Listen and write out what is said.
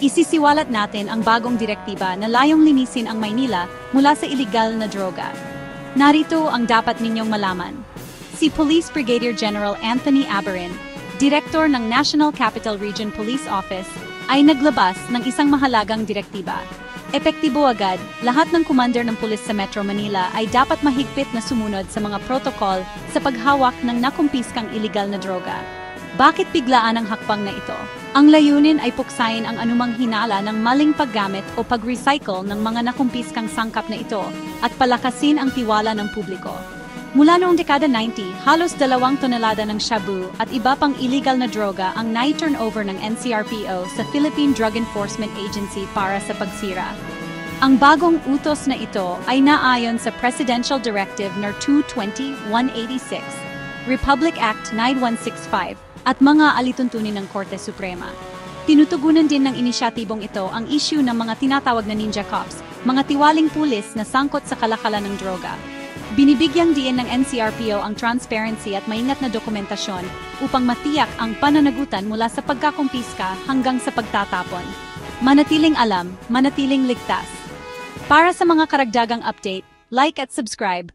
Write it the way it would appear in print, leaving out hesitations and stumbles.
Isisiwalat natin ang bagong direktiba na layong linisin ang Maynila mula sa iligal na droga. Narito ang dapat ninyong malaman. Si Police Brigadier General Anthony Aberin, Direktor ng National Capital Region Police Office, ay naglabas ng isang mahalagang direktiba. Epektibo agad, lahat ng commander ng pulis sa Metro Manila ay dapat mahigpit na sumunod sa mga protocol sa paghawak ng nakumpiskang iligal na droga. Bakit biglaan ang hakbang na ito? Ang layunin ay puksain ang anumang hinala ng maling paggamit o pag-recycle ng mga nakumpiskang sangkap na ito at palakasin ang tiwala ng publiko. Mula noong dekada 90, halos 2 tonelada ng shabu at iba pang illegal na droga ang nai-turnover ng NCRPO sa Philippine Drug Enforcement Agency para sa pagsira. Ang bagong utos na ito ay naayon sa Presidential Directive No. 220-186, Republic Act 9165, at mga alituntunin ng Korte Suprema. Tinutugunan din ng inisyatibong ito ang issue ng mga tinatawag na ninja cops, mga tiwaling pulis na sangkot sa kalakalan ng droga. Binibigyang diin ng NCRPO ang transparency at maingat na dokumentasyon upang matiyak ang pananagutan mula sa pagkakumpiska hanggang sa pagtatapon. Manatiling alam, manatiling ligtas. Para sa mga karagdagang update, like at subscribe.